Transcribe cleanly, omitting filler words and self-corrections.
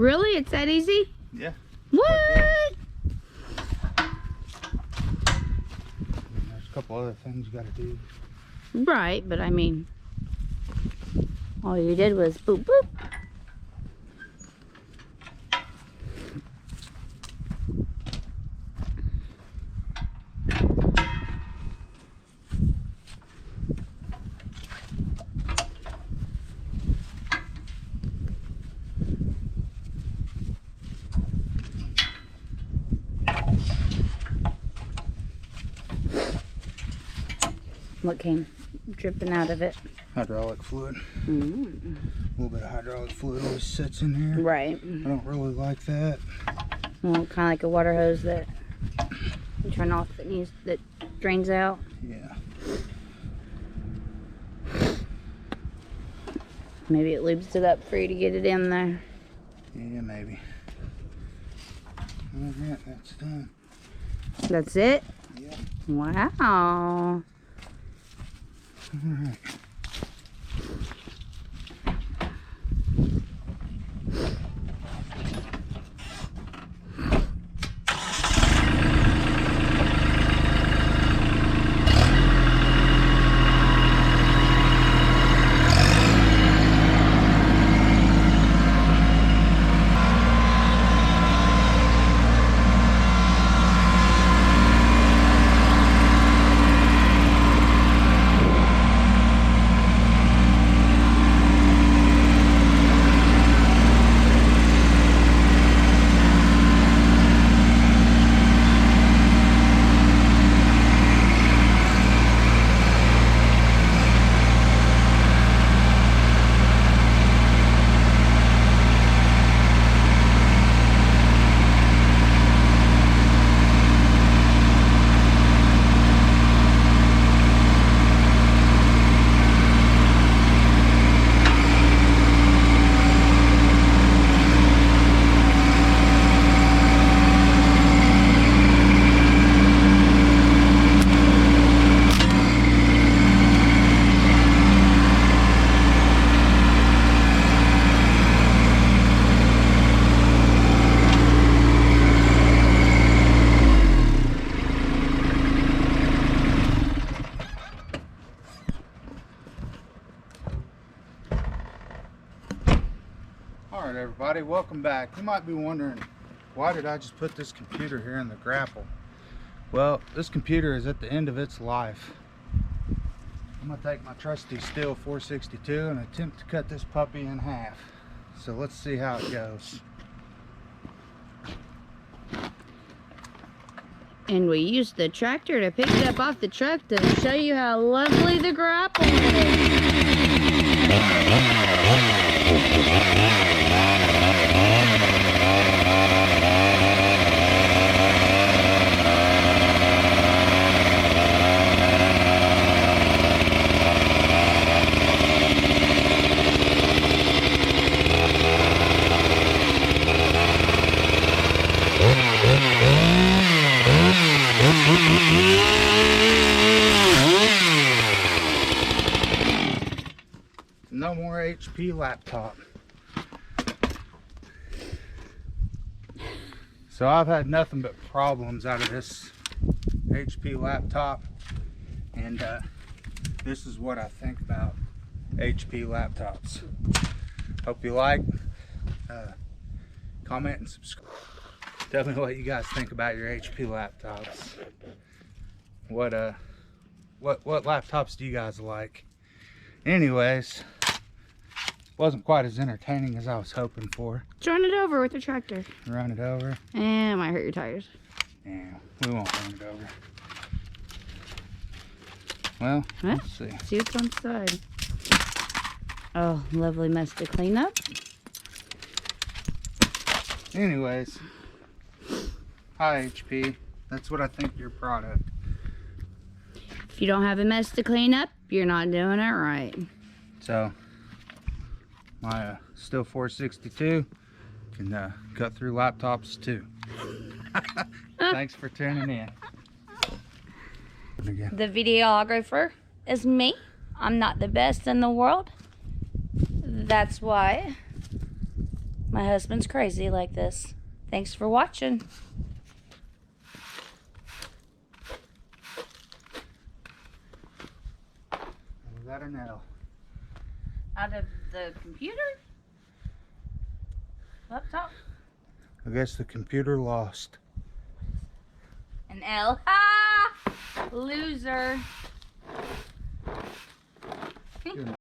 Really? It's that easy? Yeah. What? There's a couple other things you gotta do. Right, but I mean, all you did was boop boop. What came dripping out of it? Hydraulic fluid. A Mm. little bit of hydraulic fluid always sits in here. Right. I don't really like that. Well, kind of like a water hose that you turn off that drains out. Yeah. Maybe it lubes it up for you to get it in there. Yeah, maybe. Alright, that's done. That's it? Yeah. Wow. Alright. Alright everybody, welcome back. You might be wondering, why did I just put this computer here in the grapple? Well, this computer is at the end of its life. I'm going to take my trusty steel 462 and attempt to cut this puppy in half. So let's see how it goes. And we used the tractor to pick it up off the truck to show you how lovely the grapple is. No more HP laptop. So I've had nothing but problems out of this HP laptop, and this is what I think about HP laptops. Hope you like, comment and subscribe. Tell me what you guys think about your HP laptops. What laptops do you guys like? Anyways, wasn't quite as entertaining as I was hoping for. Run it over with the tractor. Run it over. And it might hurt your tires. Yeah, we won't run it over. Well, let's see. See what's on the side. Oh, lovely mess to clean up. Anyways, hi HP. That's what I think of your product. If you don't have a mess to clean up, you're not doing it right. So, my Steel 462 can cut through laptops too. Thanks for tuning in. Again. The videographer is me. I'm not the best in the world. That's why My husband's crazy like this. Thanks for watching. We got an L. Out of the computer? Laptop? I guess the computer lost. An L. Ha! Loser.